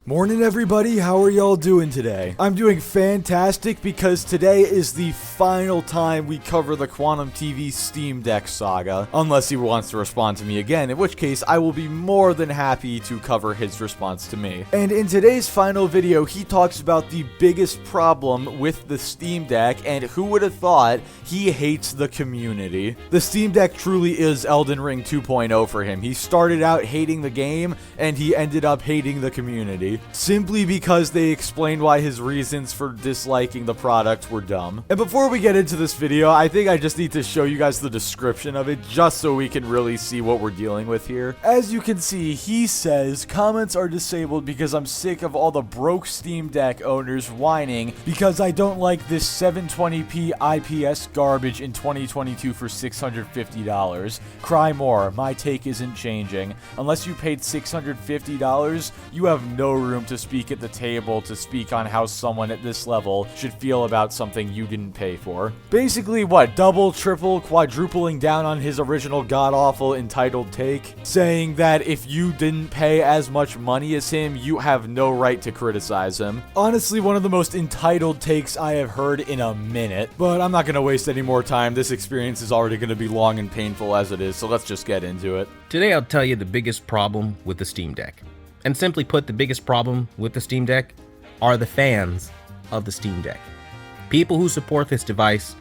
Morning everybody, how are y'all doing today? I'm doing fantastic because today is the final time we cover the Quantum TV Steam Deck saga, unless he wants to respond to me again, in which case I will be more than happy to cover his response to me. And in today's final video, he talks about the biggest problem with the Steam Deck, and who would have thought he hates the community. The Steam Deck truly is Elden Ring 2.0 for him. He started out hating the game, and he ended up hating the community, simply because they explained why his reasons for disliking the product were dumb. And before we get into this video, I think I just need to show you guys the description of it, just so we can really see what we're dealing with here. As you can see, he says, comments are disabled because I'm sick of all the broke Steam Deck owners whining because I don't like this 720p IPS garbage in 2022 for $650. Cry more, my take isn't changing. Unless you paid $650, you have no room to speak at the table to speak on how someone at this level should feel about something you didn't pay for. Basically, what, double, triple, quadrupling down on his original god-awful entitled take, saying that if you didn't pay as much money as him, you have no right to criticize him. Honestly, one of the most entitled takes I have heard in a minute, but I'm not going to waste any more time. This experience is already going to be long and painful as it is, so let's just get into it. Today I'll tell you the biggest problem with the Steam Deck. And simply put, the biggest problem with the Steam Deck are the fans of the Steam Deck. People who support this device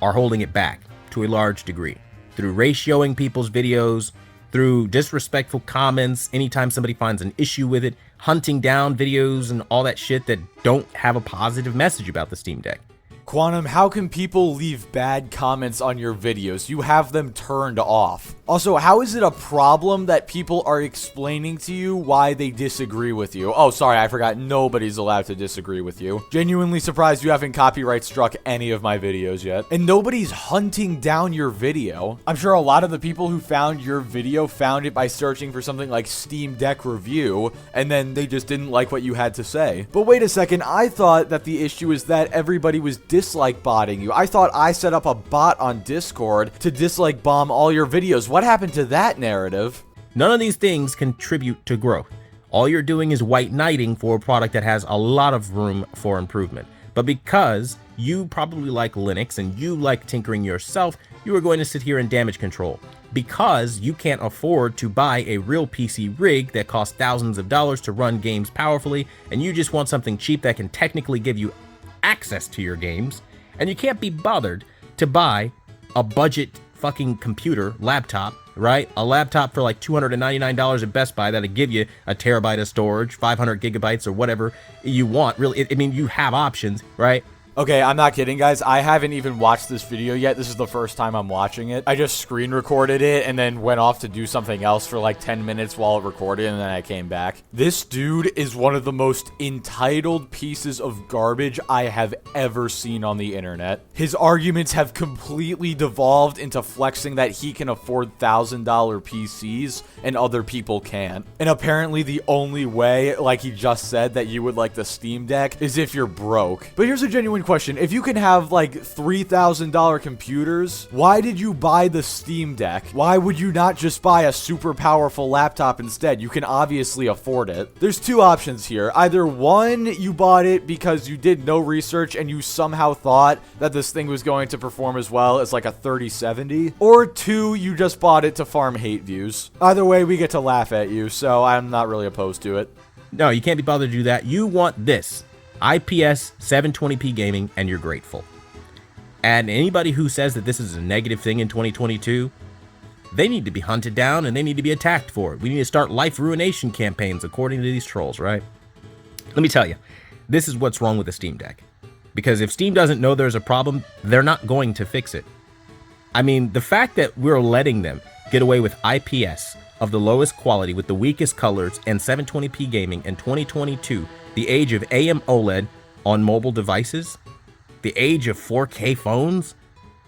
are holding it back to a large degree through ratioing people's videos, through disrespectful comments anytime somebody finds an issue with it, hunting down videos and all that shit that don't have a positive message about the Steam Deck. Quantum, how can people leave bad comments on your videos? You have them turned off. Also, how is it a problem that people are explaining to you why they disagree with you? Oh, sorry, I forgot. Nobody's allowed to disagree with you. Genuinely surprised you haven't copyright struck any of my videos yet. And nobody's hunting down your video. I'm sure a lot of the people who found your video found it by searching for something like Steam Deck review, and then they just didn't like what you had to say. But wait a second, I thought that the issue is that everybody was dislike botting you. I thought I set up a bot on Discord to dislike bomb all your videos. What happened to that narrative? None of these things contribute to growth. All you're doing is white knighting for a product that has a lot of room for improvement. But because you probably like Linux and you like tinkering yourself, you are going to sit here and damage control. Because you can't afford to buy a real PC rig that costs thousands of dollars to run games powerfully, and you just want something cheap that can technically give you access to your games, and you can't be bothered to buy a budget fucking computer laptop, right? A laptop for like $299 at Best Buy that'll give you a terabyte of storage, 500 gigabytes or whatever you want. Really, I mean, you have options, right? Okay, I'm not kidding, guys. I haven't even watched this video yet. This is the first time I'm watching it. I just screen recorded it and then went off to do something else for like 10 minutes while it recorded, and then I came back. This dude is one of the most entitled pieces of garbage I have ever seen on the internet. His arguments have completely devolved into flexing that he can afford $1,000 PCs and other people can't. And apparently the only way, like he just said, that you would like the Steam Deck is if you're broke. But here's a genuine question. If you can have like $3,000 computers, why did you buy the Steam Deck? Why would you not just buy a super powerful laptop instead? You can obviously afford it. There's two options here. Either one, you bought it because you did no research and you somehow thought that this thing was going to perform as well as like a 3070, or two, you just bought it to farm hate views. Either way, we get to laugh at you, so I'm not really opposed to it. No, you can't be bothered to do that. You want this IPS 720p gaming, and you're grateful. And anybody who says that this is a negative thing in 2022, they need to be hunted down and they need to be attacked for it. We need to start life ruination campaigns according to these trolls, right? Let me tell you, this is what's wrong with the Steam Deck. Because if Steam doesn't know there's a problem, they're not going to fix it. I mean, the fact that we're letting them get away with IPS of the lowest quality with the weakest colors and 720p gaming in 2022, the age of AM OLED on mobile devices, the age of 4K phones,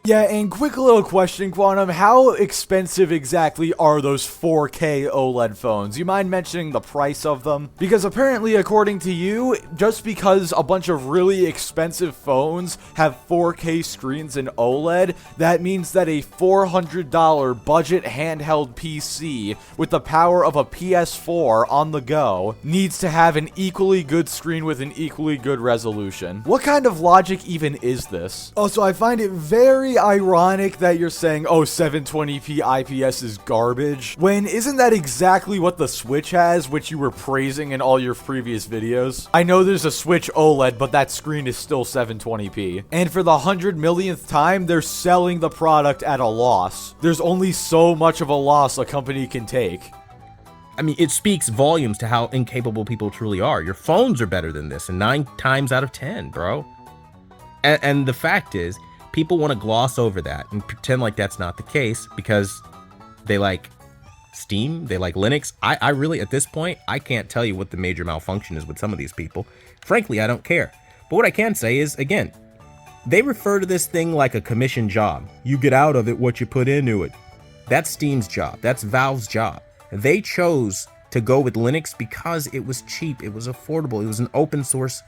Yeah, and quick little question, Quantum. How expensive exactly are those 4K OLED phones? You mind mentioning the price of them? Because apparently, according to you, just because a bunch of really expensive phones have 4K screens and OLED, that means that a $400 budget handheld PC with the power of a PS4 on the go needs to have an equally good screen with an equally good resolution. What kind of logic even is this? Also, I find it very ironic that you're saying, oh, 720p IPS is garbage, when isn't that exactly what the Switch has, which you were praising in all your previous videos? I know there's a Switch OLED, but that screen is still 720p. And for the 100 millionth time, they're selling the product at a loss. There's only so much of a loss a company can take. I mean, it speaks volumes to how incapable people truly are. Your phones are better than this, and 9 times out of 10, bro. And the fact is, people want to gloss over that and pretend like that's not the case because they like Steam, they like Linux. I really, at this point, I can't tell you what the major malfunction is with some of these people. Frankly, I don't care. But what I can say is, again, they refer to this thing like a commission job. You get out of it what you put into it. That's Steam's job. That's Valve's job. They chose to go with Linux because it was cheap. It was affordable. It was an open source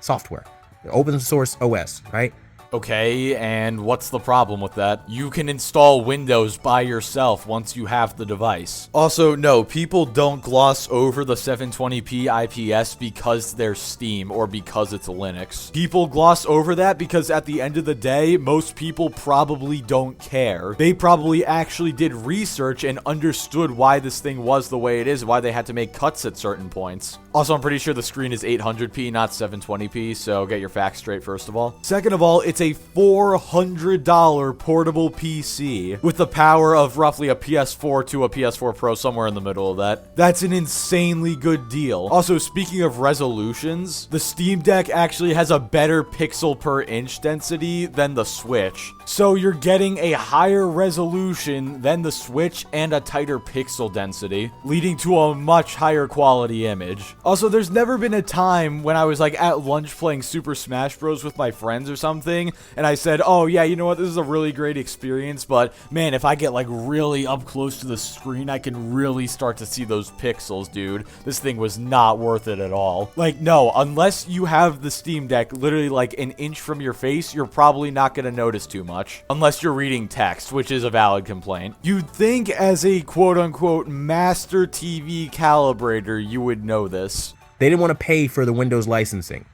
software, open source OS, right? Okay, and what's the problem with that? You can install Windows by yourself once you have the device. Also, no, people don't gloss over the 720p IPS because they're Steam or because it's Linux. People gloss over that because at the end of the day, most people probably don't care. They probably actually did research and understood why this thing was the way it is, why they had to make cuts at certain points. Also, I'm pretty sure the screen is 800p, not 720p, so get your facts straight first of all. Second of all, it's a $400 portable PC with the power of roughly a PS4 to a PS4 Pro, somewhere in the middle of that. That's an insanely good deal. Also, speaking of resolutions, the Steam Deck actually has a better pixel per inch density than the Switch. So you're getting a higher resolution than the Switch and a tighter pixel density, leading to a much higher quality image. Also, there's never been a time when I was like at lunch playing Super Smash Bros with my friends or something, and I said, oh yeah, you know what, this is a really great experience, but man, if I get like really up close to the screen, I can really start to see those pixels, dude. This thing was not worth it at all. Like, no, unless you have the Steam Deck literally like an inch from your face, you're probably not gonna notice too much. Unless you're reading text, which is a valid complaint. You'd think as a quote-unquote master TV calibrator, you would know this. They didn't want to pay for the Windows licensing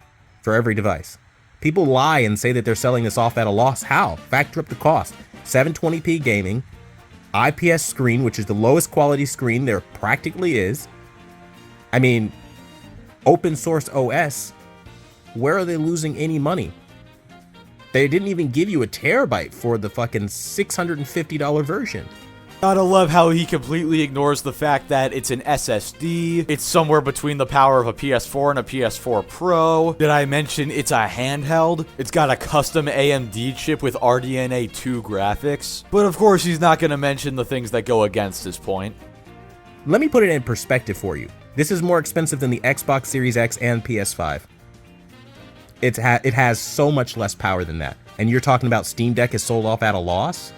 for every device. People lie and say that they're selling this off at a loss. How? Factor up the cost. 720p gaming, IPS screen, which is the lowest quality screen there practically is. I mean, open source OS, where are they losing any money? They didn't even give you a terabyte for the fucking $650 version. Gotta love how he completely ignores the fact that it's an SSD, it's somewhere between the power of a PS4 and a PS4 Pro. Did I mention it's a handheld? It's got a custom AMD chip with RDNA 2 graphics. But of course, he's not gonna mention the things that go against his point. Let me put it in perspective for you. This is more expensive than the Xbox Series X and PS5. It has so much less power than that. And you're talking about Steam Deck is sold off at a loss?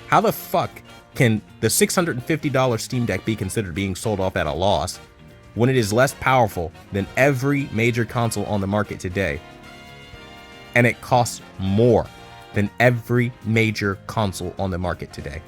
How the fuck can the $650 Steam Deck be considered being sold off at a loss when it is less powerful than every major console on the market today? And it costs more than every major console on the market today.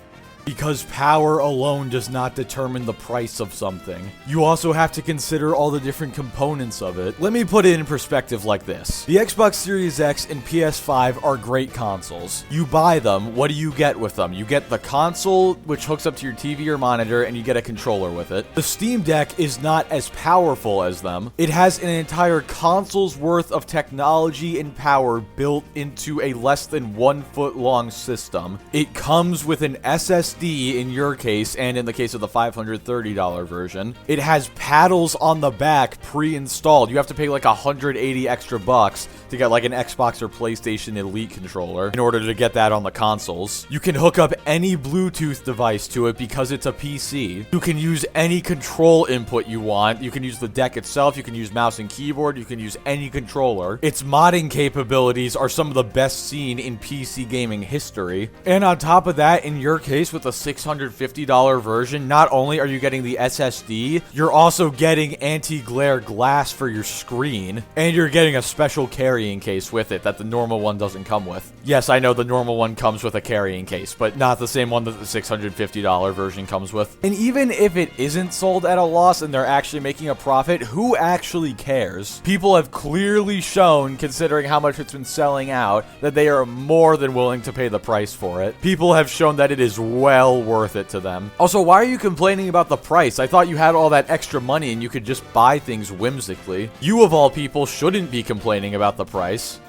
Because power alone does not determine the price of something. You also have to consider all the different components of it. Let me put it in perspective like this. The Xbox Series X and PS5 are great consoles. You buy them, what do you get with them? You get the console, which hooks up to your TV or monitor, and you get a controller with it. The Steam Deck is not as powerful as them. It has an entire console's worth of technology and power built into a less than 1 foot long system. It comes with an SSD SSD in your case, and in the case of the $530 version. It has paddles on the back pre-installed. You have to pay like 180 extra bucks to get like an Xbox or PlayStation Elite controller in order to get that on the consoles. You can hook up any Bluetooth device to it because it's a PC. You can use any control input you want. You can use the deck itself. You can use mouse and keyboard. You can use any controller. Its modding capabilities are some of the best seen in PC gaming history. And on top of that, in your case with the $650 version, not only are you getting the SSD, you're also getting anti-glare glass for your screen, and you're getting a special carrying case with it that the normal one doesn't come with. Yes, I know the normal one comes with a carrying case, but not the same one that the $650 version comes with. And even if it isn't sold at a loss and they're actually making a profit, who actually cares? People have clearly shown, considering how much it's been selling out, that they are more than willing to pay the price for it. People have shown that it is well worth it to them. Also, why are you complaining about the price? I thought you had all that extra money and you could just buy things whimsically. You, of all people, shouldn't be complaining about the price.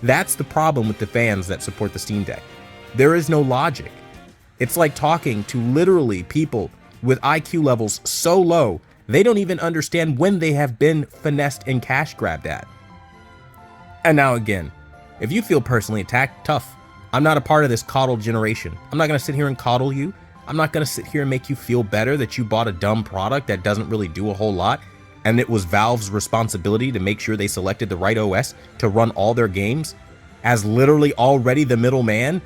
That's the problem with the fans that support the Steam Deck. There is no logic. It's like talking to literally people with IQ levels so low, they don't even understand when they have been finessed and cash grabbed at. And now again, if you feel personally attacked, tough. I'm not a part of this coddle generation. I'm not going to sit here and coddle you. I'm not going to sit here and make you feel better that you bought a dumb product that doesn't really do a whole lot, and it was Valve's responsibility to make sure they selected the right OS to run all their games, as literally already the middleman.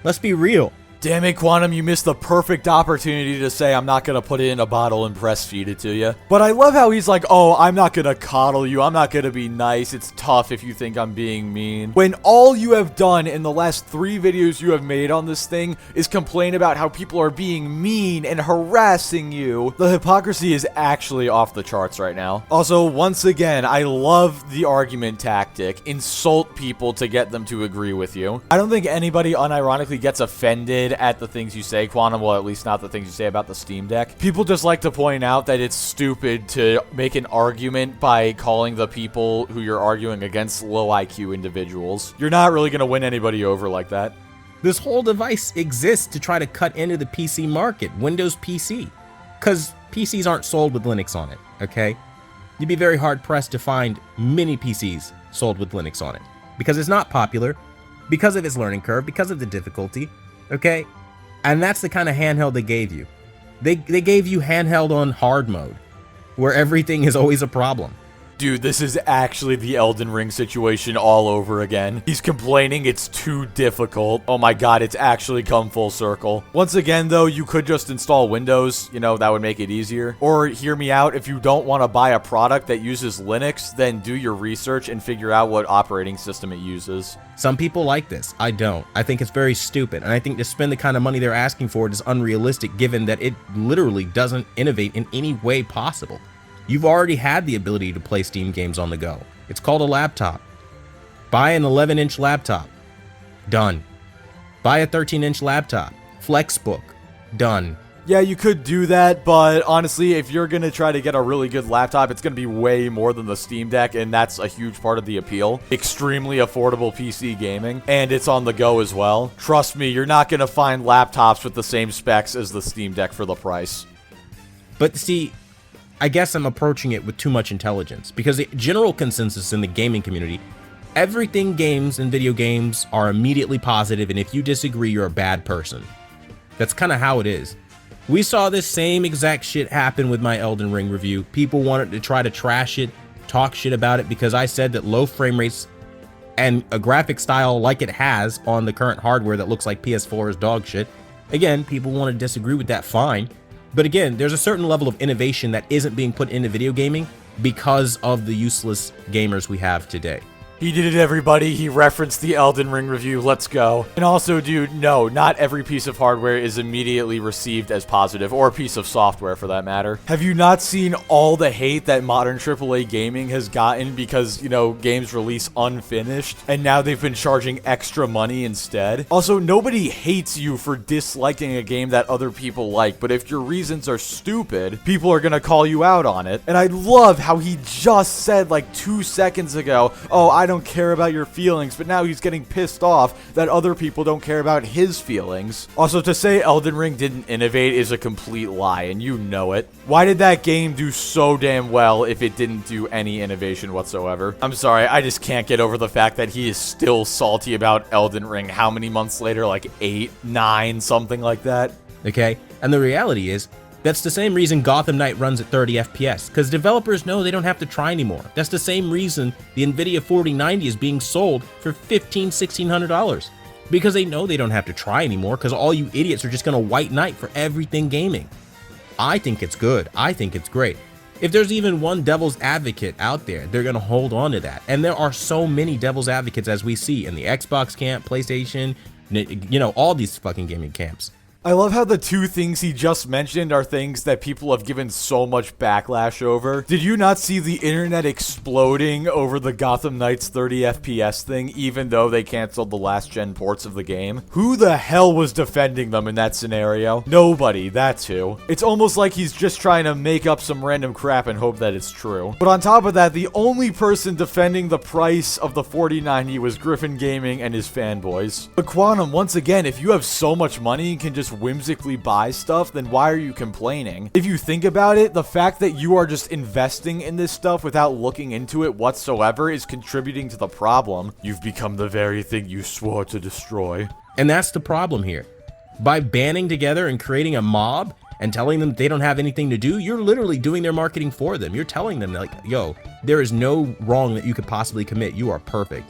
Let's be real. Damn it, Quantum, you missed the perfect opportunity to say I'm not going to put it in a bottle and breastfeed it to you. But I love how he's like, oh, I'm not going to coddle you. I'm not going to be nice. It's tough if you think I'm being mean. When all you have done in the last 3 videos you have made on this thing is complain about how people are being mean and harassing you. The hypocrisy is actually off the charts right now. Also, once again, I love the argument tactic. Insult people to get them to agree with you. I don't think anybody unironically gets offended at the things you say, Quantum. Well, at least not the things you say about the Steam Deck. People just like to point out that it's stupid to make an argument by calling the people who you're arguing against low IQ individuals. You're not really going to win anybody over like that. This whole device exists to try to cut into the PC market, Windows PC, because PCs aren't sold with Linux on it, okay? You'd be very hard-pressed to find many PCs sold with Linux on it, because it's not popular, because of its learning curve, because of the difficulty. Okay, and that's the kind of handheld they gave you. They gave you handheld on hard mode, where everything is always a problem. Dude, this is actually the Elden Ring situation all over again. He's complaining it's too difficult. Oh my god, it's actually come full circle. Once again, though, you could just install Windows. You know, that would make it easier. Or hear me out, if you don't want to buy a product that uses Linux, then do your research and figure out what operating system it uses. Some people like this. I don't. I think it's very stupid, and I think to spend the kind of money they're asking for it is unrealistic, given that it literally doesn't innovate in any way possible. You've already had the ability to play Steam games on the go. It's called a laptop. Buy an 11-inch laptop. Done. Buy a 13-inch laptop. Flexbook. Done. Yeah, you could do that, but honestly, if you're going to try to get a really good laptop, it's going to be way more than the Steam Deck, and that's a huge part of the appeal. Extremely affordable PC gaming, and it's on the go as well. Trust me, you're not going to find laptops with the same specs as the Steam Deck for the price. But see, I guess I'm approaching it with too much intelligence, because the general consensus in the gaming community, everything games and video games are immediately positive, and if you disagree, you're a bad person. That's kind of how it is. We saw this same exact shit happen with my Elden Ring review. People wanted to try to trash it, talk shit about it, because I said that low frame rates and a graphic style like it has on the current hardware that looks like PS4 is dog shit. Again, people want to disagree with that, fine. But again, there's a certain level of innovation that isn't being put into video gaming because of the useless gamers we have today. He did it, everybody. He referenced the Elden Ring review. Let's go. And also, dude, no, not every piece of hardware is immediately received as positive, or a piece of software for that matter. Have you not seen all the hate that modern AAA gaming has gotten because, you know, games release unfinished, and now they've been charging extra money instead? Also, nobody hates you for disliking a game that other people like, but if your reasons are stupid, people are gonna call you out on it. And I love how he just said, like 2 seconds ago, oh, I don't care about your feelings, but now he's getting pissed off that other people don't care about his feelings. Also, to say Elden Ring didn't innovate is a complete lie, and you know it. Why did that game do so damn well if it didn't do any innovation whatsoever? I'm sorry, I just can't get over the fact that he is still salty about Elden Ring how many months later? Like 8, 9, something like that. Okay, and the reality is, that's the same reason Gotham Knight runs at 30 FPS, because developers know they don't have to try anymore. That's the same reason the NVIDIA 4090 is being sold for $1,500, $1,600. Because they know they don't have to try anymore, because all you idiots are just going to white knight for everything gaming. I think it's good. I think it's great. If there's even one devil's advocate out there, they're going to hold on to that. And there are so many devil's advocates as we see in the Xbox camp, PlayStation, you know, all these fucking gaming camps. I love how the two things he just mentioned are things that people have given so much backlash over. Did you not see the internet exploding over the Gotham Knights 30 FPS thing, even though they canceled the last gen ports of the game? Who the hell was defending them in that scenario? Nobody, that's who. It's almost like he's just trying to make up some random crap and hope that it's true. But on top of that, the only person defending the price of the 4090 was Griffin Gaming and his fanboys. But Quantum, once again, if you have so much money and can just whimsically buy stuff, then why are you complaining? If you think about it, the fact that you are just investing in this stuff without looking into it whatsoever is contributing to the problem. You've become the very thing you swore to destroy. And that's the problem here. By banding together and creating a mob and telling them they don't have anything to do, you're literally doing their marketing for them. You're telling them like, yo, there is no wrong that you could possibly commit. You are perfect.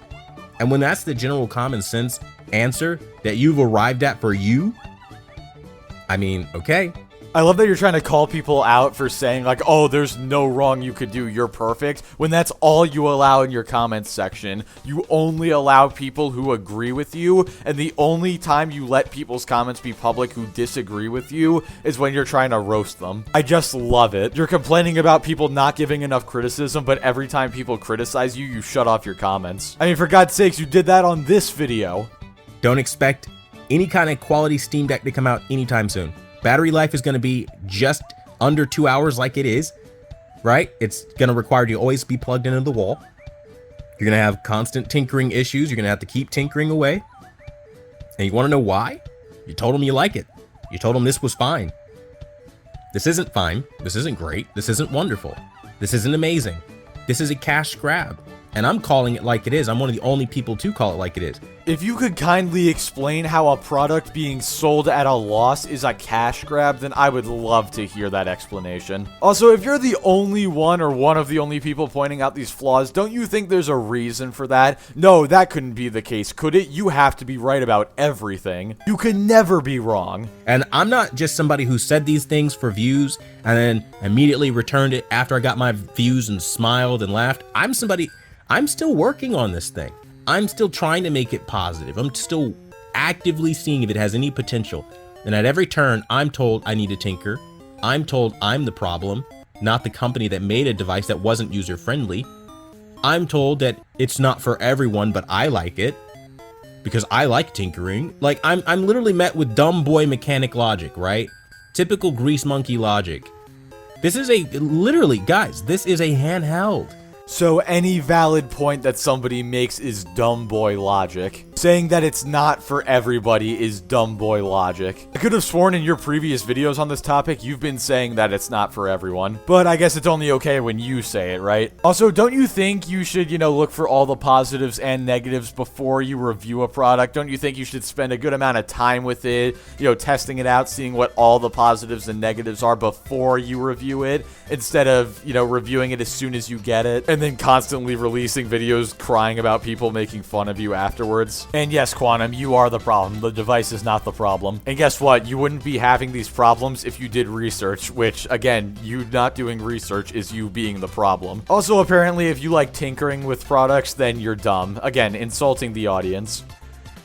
And when that's the general common sense answer that you've arrived at for you, I mean, okay. I love that you're trying to call people out for saying like, oh, there's no wrong you could do, you're perfect, when that's all you allow in your comments section. You only allow people who agree with you, and the only time you let people's comments be public who disagree with you is when you're trying to roast them. I just love it. You're complaining about people not giving enough criticism, but every time people criticize you, you shut off your comments. I mean, for God's sakes, you did that on this video. Don't expect any kind of quality Steam Deck to come out anytime soon. Battery life is going to be just under 2 hours like it is, right? It's going to require you to always be plugged into the wall. You're going to have constant tinkering issues. You're going to have to keep tinkering away. And you want to know why? You told them you like it. You told them this was fine. This isn't fine. This isn't great. This isn't wonderful. This isn't amazing. This is a cash grab. And I'm calling it like it is. I'm one of the only people to call it like it is. If you could kindly explain how a product being sold at a loss is a cash grab, then I would love to hear that explanation. Also, if you're the only one or one of the only people pointing out these flaws, don't you think there's a reason for that? No, that couldn't be the case, could it? You have to be right about everything. You can never be wrong. And I'm not just somebody who said these things for views and then immediately returned it after I got my views and smiled and laughed. I'm still working on this thing. I'm still trying to make it positive. I'm still actively seeing if it has any potential. And at every turn, I'm told I need to tinker. I'm told I'm the problem, not the company that made a device that wasn't user-friendly. I'm told that it's not for everyone, but I like it because I like tinkering. Like, I'm literally met with dumb boy mechanic logic, right? Typical grease monkey logic. This is literally, guys, this is a handheld. So any valid point that somebody makes is dumb boy logic. Saying that it's not for everybody is dumb boy logic. I could have sworn in your previous videos on this topic, you've been saying that it's not for everyone. But I guess it's only okay when you say it, right? Also, don't you think you should, look for all the positives and negatives before you review a product? Don't you think you should spend a good amount of time with it, testing it out, seeing what all the positives and negatives are before you review it, instead of, reviewing it as soon as you get it, and then constantly releasing videos crying about people making fun of you afterwards? And yes, Quantum, you are the problem. The device is not the problem. And guess what? You wouldn't be having these problems if you did research, which, again, you not doing research is you being the problem. Also, apparently, if you like tinkering with products, then you're dumb. Again, insulting the audience.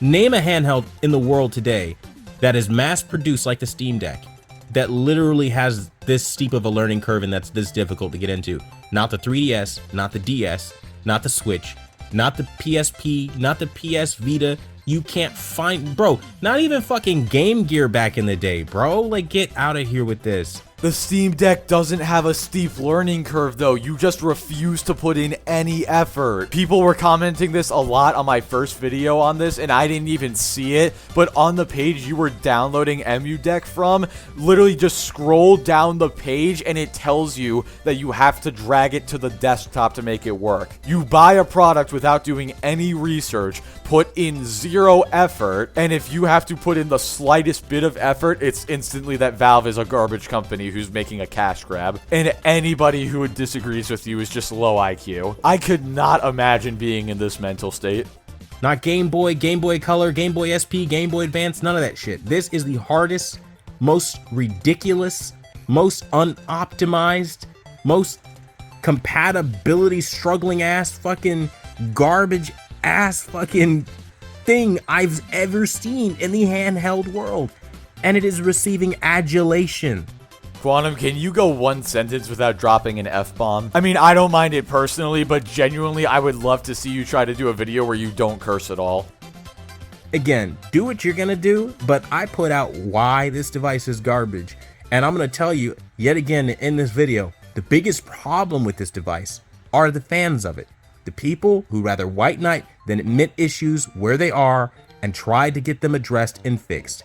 Name a handheld in the world today that is mass-produced like the Steam Deck, that literally has this steep of a learning curve and that's this difficult to get into. Not the 3DS, not the DS, not the Switch, not the PSP, not the PS Vita. You can't find, bro, not even fucking Game Gear back in the day, bro. Like, get out of here with this. The Steam Deck doesn't have a steep learning curve though. You just refuse to put in any effort. People were commenting this a lot on my first video on this, and I didn't even see it, but on the page you were downloading EmuDeck from, literally just scroll down the page and it tells you that you have to drag it to the desktop to make it work. You buy a product without doing any research, put in zero effort, and if you have to put in the slightest bit of effort, it's instantly that Valve is a garbage company who's making a cash grab. And anybody who disagrees with you is just low IQ. I could not imagine being in this mental state. Not Game Boy, Game Boy Color, Game Boy SP, Game Boy Advance, none of that shit. This is the hardest, most ridiculous, most unoptimized, most compatibility struggling ass fucking garbage ass fucking thing I've ever seen in the handheld world. And it is receiving adulation. Quantum, can you go one sentence without dropping an F-bomb? I mean, I don't mind it personally, but genuinely, I would love to see you try to do a video where you don't curse at all. Again, do what you're gonna do, but I put out why this device is garbage. And I'm gonna tell you, yet again in this video, the biggest problem with this device are the fans of it. The people who rather white knight than admit issues where they are and try to get them addressed and fixed.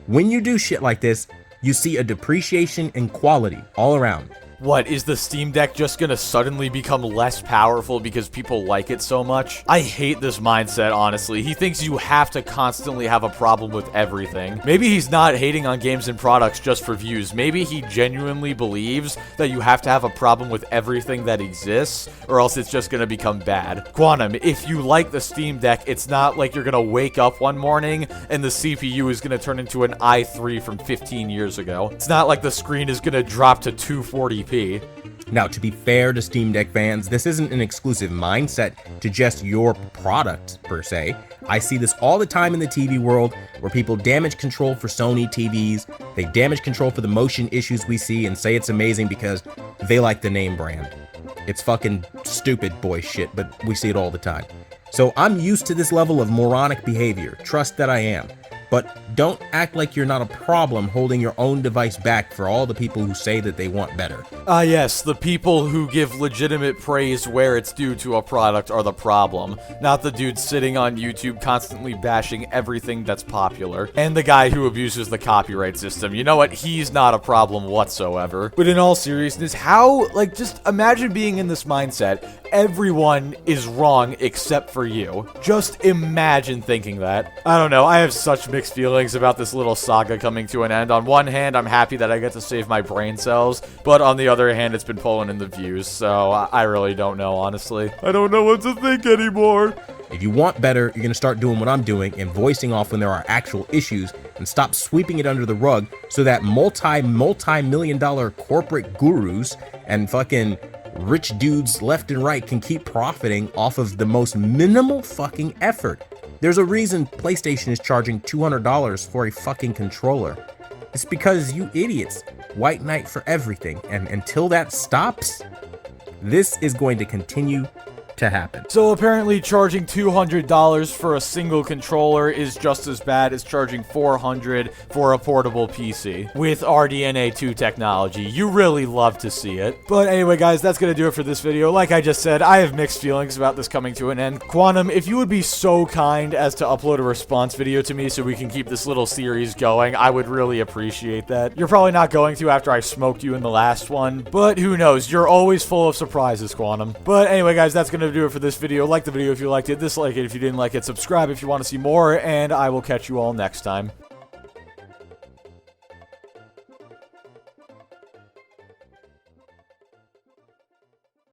When you do shit like this, you see a depreciation in quality all around. What, is the Steam Deck just gonna suddenly become less powerful because people like it so much? I hate this mindset, honestly. He thinks you have to constantly have a problem with everything. Maybe he's not hating on games and products just for views. Maybe he genuinely believes that you have to have a problem with everything that exists, or else it's just gonna become bad. Quantum, if you like the Steam Deck, it's not like you're gonna wake up one morning and the CPU is gonna turn into an i3 from 15 years ago. It's not like the screen is gonna drop to 240p. Now, to be fair to Steam Deck fans, this isn't an exclusive mindset to just your product, per se. I see this all the time in the TV world, where people damage control for Sony TVs, they damage control for the motion issues we see and say it's amazing because they like the name brand. It's fucking stupid boy shit, but we see it all the time. So I'm used to this level of moronic behavior, trust that I am. But don't act like you're not a problem holding your own device back for all the people who say that they want better. Ah yes, the people who give legitimate praise where it's due to a product are the problem, not the dude sitting on YouTube constantly bashing everything that's popular, and the guy who abuses the copyright system. You know what? He's not a problem whatsoever. But in all seriousness, how, like, just imagine being in this mindset. Everyone is wrong except for you. Just imagine thinking that. I don't know, I have such mixed feelings about this little saga coming to an end. On one hand, I'm happy that I get to save my brain cells, but on the other hand, it's been pulling in the views, so I really don't know, honestly. I don't know what to think anymore. If you want better, you're gonna start doing what I'm doing and voicing off when there are actual issues and stop sweeping it under the rug so that multi-million dollar corporate gurus and fucking rich dudes left and right can keep profiting off of the most minimal fucking effort. There's a reason PlayStation is charging $200 for a fucking controller. It's because you idiots white knight for everything, and until that stops, this is going to continue to happen. So apparently charging $200 for a single controller is just as bad as charging $400 for a portable PC with RDNA 2 technology. You really love to see it. But anyway, guys, that's gonna do it for this video. Like I just said, I have mixed feelings about this coming to an end. Quantum, if you would be so kind as to upload a response video to me so we can keep this little series going, I would really appreciate that. You're probably not going to after I smoked you in the last one, but who knows? You're always full of surprises, Quantum. But anyway, guys, that's gonna do it for this video. Like the video if you liked it, dislike it if you didn't like it, subscribe if you want to see more, and I will catch you all next time.